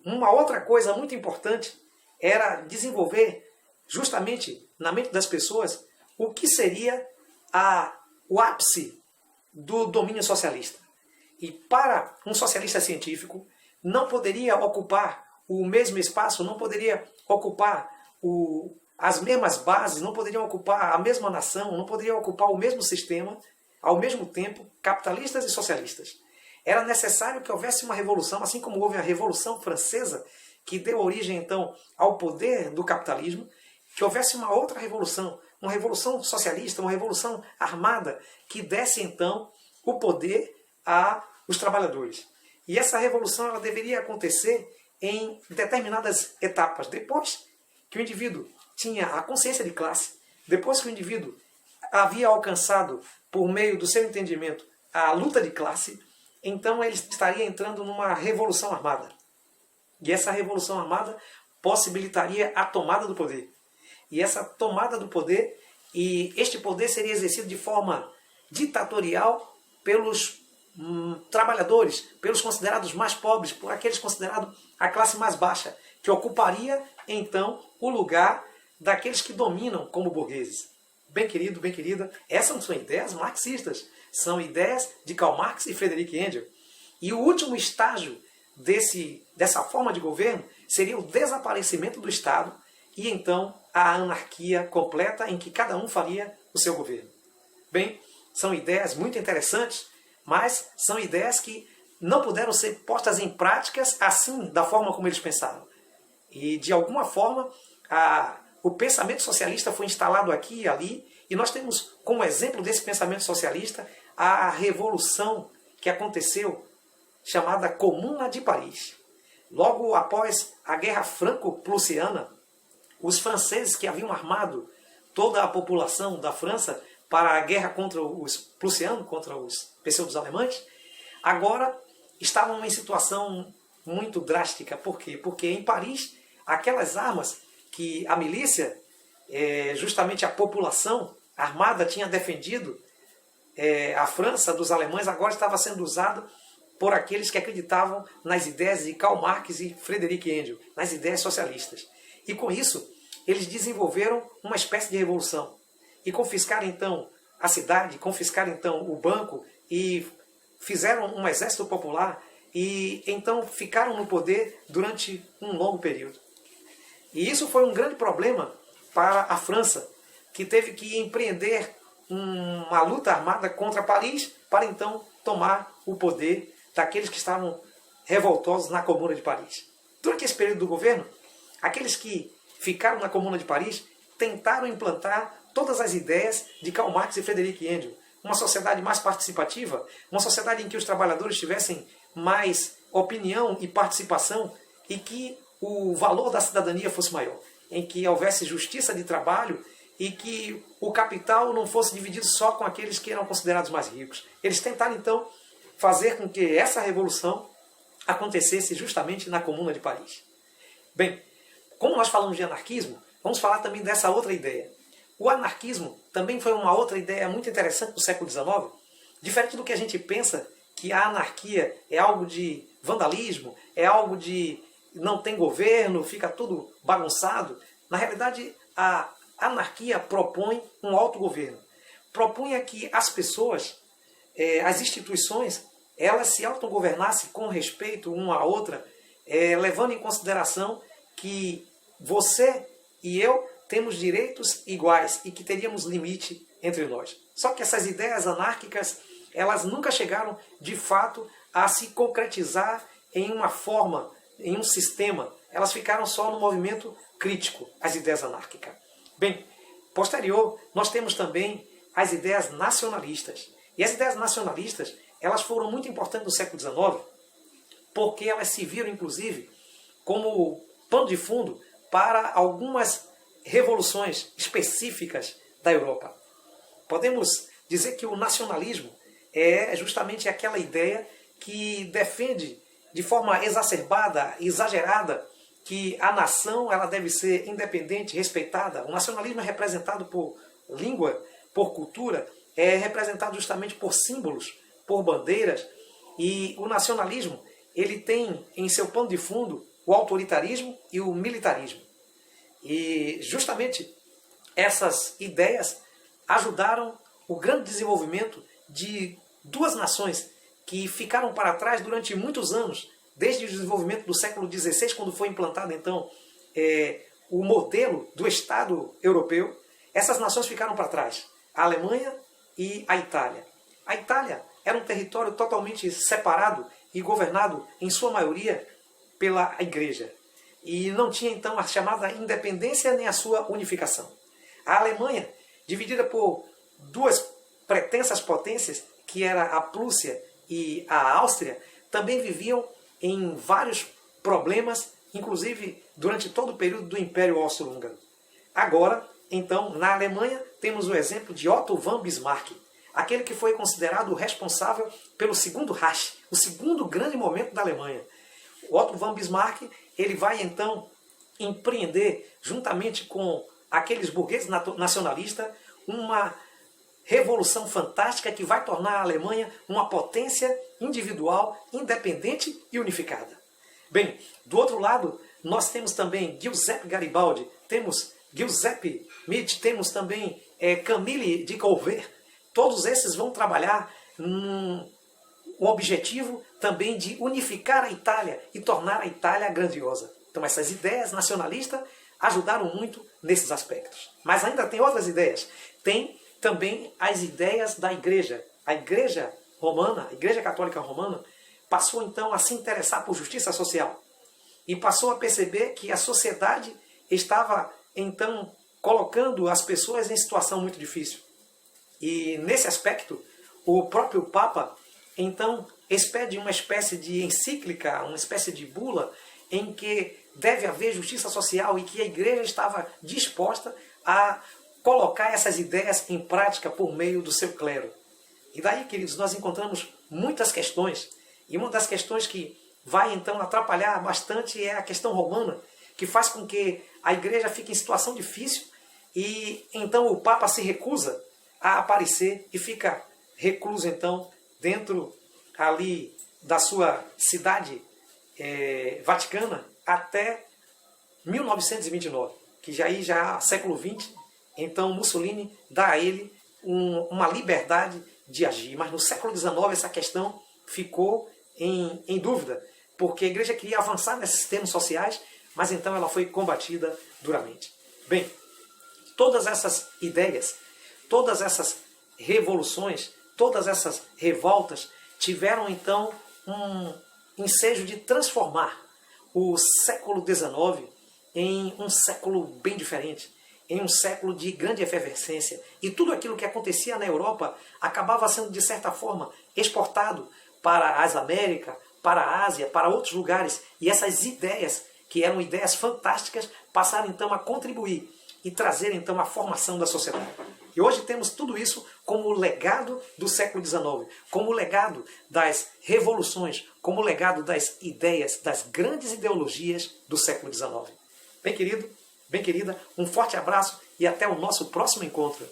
uma outra coisa muito importante era desenvolver justamente na mente das pessoas o que seria o ápice do domínio socialista. E para um socialista científico, não poderia ocupar o mesmo espaço, não poderia ocupar as mesmas bases, não poderia ocupar a mesma nação, não poderia ocupar o mesmo sistema, ao mesmo tempo, capitalistas e socialistas. Era necessário que houvesse uma revolução, assim como houve a Revolução Francesa, que deu origem, então, ao poder do capitalismo, que houvesse uma outra revolução, uma revolução socialista, uma revolução armada, que desse, então, o poder aos trabalhadores. E essa revolução ela deveria acontecer em determinadas etapas. Depois que o indivíduo tinha a consciência de classe, depois que o indivíduo havia alcançado, por meio do seu entendimento, a luta de classe, então ele estaria entrando numa revolução armada. E essa revolução armada possibilitaria a tomada do poder. E essa tomada do poder, e este poder seria exercido de forma ditatorial pelos trabalhadores, pelos considerados mais pobres, por aqueles considerados a classe mais baixa, que ocuparia, então, o lugar daqueles que dominam como burgueses. Bem querido, bem querida, essas não são ideias marxistas, são ideias de Karl Marx e Friedrich Engels. E o último estágio dessa forma de governo seria o desaparecimento do Estado e, então, a anarquia completa em que cada um faria o seu governo. Bem, são ideias muito interessantes, mas são ideias que não puderam ser postas em práticas assim, da forma como eles pensaram. E, de alguma forma, o pensamento socialista foi instalado aqui e ali, e nós temos como exemplo desse pensamento socialista a revolução que aconteceu, chamada Comuna de Paris. Logo após a Guerra Franco-Prussiana, os franceses que haviam armado toda a população da França para a guerra contra os prussianos, contra os pseudo-alemães, agora estavam em situação muito drástica. Por quê? Porque em Paris, aquelas armas que a milícia, justamente a população armada, tinha defendido a França dos alemães, agora estava sendo usado por aqueles que acreditavam nas ideias de Karl Marx e Friedrich Engels, nas ideias socialistas. E com isso, eles desenvolveram uma espécie de revolução. E confiscaram então a cidade, confiscaram então o banco e fizeram um exército popular e então ficaram no poder durante um longo período. E isso foi um grande problema para a França, que teve que empreender uma luta armada contra Paris para então tomar o poder daqueles que estavam revoltosos na Comuna de Paris. Durante esse período do governo, aqueles que ficaram na Comuna de Paris tentaram implantar todas as ideias de Karl Marx e Friedrich Engels. Uma sociedade mais participativa, uma sociedade em que os trabalhadores tivessem mais opinião e participação e que o valor da cidadania fosse maior, em que houvesse justiça de trabalho e que o capital não fosse dividido só com aqueles que eram considerados mais ricos. Eles tentaram, então, fazer com que essa revolução acontecesse justamente na Comuna de Paris. Bem, como nós falamos de anarquismo, vamos falar também dessa outra ideia. O anarquismo também foi uma outra ideia muito interessante do século XIX. Diferente do que a gente pensa, que a anarquia é algo de vandalismo, é algo de não tem governo, fica tudo bagunçado. Na realidade, a anarquia propõe um autogoverno. Propunha que as pessoas, as instituições, elas se autogovernassem com respeito uma à outra, levando em consideração que você e eu temos direitos iguais e que teríamos limite entre nós. Só que essas ideias anárquicas, elas nunca chegaram de fato a se concretizar em uma forma, em um sistema. Elas ficaram só no movimento crítico, as ideias anárquicas. Bem, posterior, nós temos também as ideias nacionalistas. E as ideias nacionalistas, elas foram muito importantes no século XIX, porque elas se viram, inclusive, como pano de fundo para algumas revoluções específicas da Europa. Podemos dizer que o nacionalismo é justamente aquela ideia que defende de forma exacerbada, exagerada, que a nação ela deve ser independente, respeitada. O nacionalismo é representado por língua, por cultura, é representado justamente por símbolos, por bandeiras. E o nacionalismo ele tem em seu pano de fundo o autoritarismo e o militarismo. E justamente essas ideias ajudaram o grande desenvolvimento de duas nações que ficaram para trás durante muitos anos, desde o desenvolvimento do século XVI, quando foi implantado então o modelo do Estado europeu. Essas nações ficaram para trás, a Alemanha e a Itália. A Itália era um território totalmente separado e governado, em sua maioria, pela Igreja. E não tinha então a chamada independência nem a sua unificação. A Alemanha, dividida por duas pretensas potências, que era a Prússia e a Áustria, também viviam em vários problemas, inclusive durante todo o período do Império Austro-Húngaro. Agora, então, na Alemanha, temos o exemplo de Otto von Bismarck, aquele que foi considerado o responsável pelo segundo Reich, o segundo grande momento da Alemanha. Otto von Bismarck, ele vai então empreender, juntamente com aqueles burgueses nacionalistas, uma revolução fantástica que vai tornar a Alemanha uma potência individual, independente e unificada. Bem, do outro lado, nós temos também Giuseppe Garibaldi, temos Giuseppe Mitt, temos também Camille de Colbert. Todos esses vão trabalhar um objetivo também de unificar a Itália e tornar a Itália grandiosa. Então essas ideias nacionalistas ajudaram muito nesses aspectos. Mas ainda tem outras ideias. Tem também as ideias da Igreja. A Igreja Romana, a Igreja Católica Romana, passou então a se interessar por justiça social. E passou a perceber que a sociedade estava então colocando as pessoas em situação muito difícil. E nesse aspecto, o próprio Papa então expede uma espécie de encíclica, uma espécie de bula, em que deve haver justiça social e que a Igreja estava disposta a colocar essas ideias em prática por meio do seu clero. E daí, queridos, nós encontramos muitas questões. E uma das questões que vai então atrapalhar bastante é a questão romana, que faz com que a Igreja fique em situação difícil e então o Papa se recusa a aparecer e fica recluso então dentro ali da sua cidade vaticana até 1929, que já século XX, então Mussolini dá a ele uma liberdade de agir. Mas no século XIX essa questão ficou em dúvida, porque a Igreja queria avançar nesses termos sociais, mas então ela foi combatida duramente. Bem, todas essas ideias, todas essas revoluções, todas essas revoltas tiveram então um ensejo de transformar o século XIX em um século bem diferente, em um século de grande efervescência. E tudo aquilo que acontecia na Europa acabava sendo, de certa forma, exportado para as Américas, para a Ásia, para outros lugares. E essas ideias, que eram ideias fantásticas, passaram então a contribuir e trazer então a formação da sociedade. E hoje temos tudo isso como legado do século XIX, como legado das revoluções, como legado das ideias, das grandes ideologias do século XIX. Bem querido, bem querida, um forte abraço e até o nosso próximo encontro.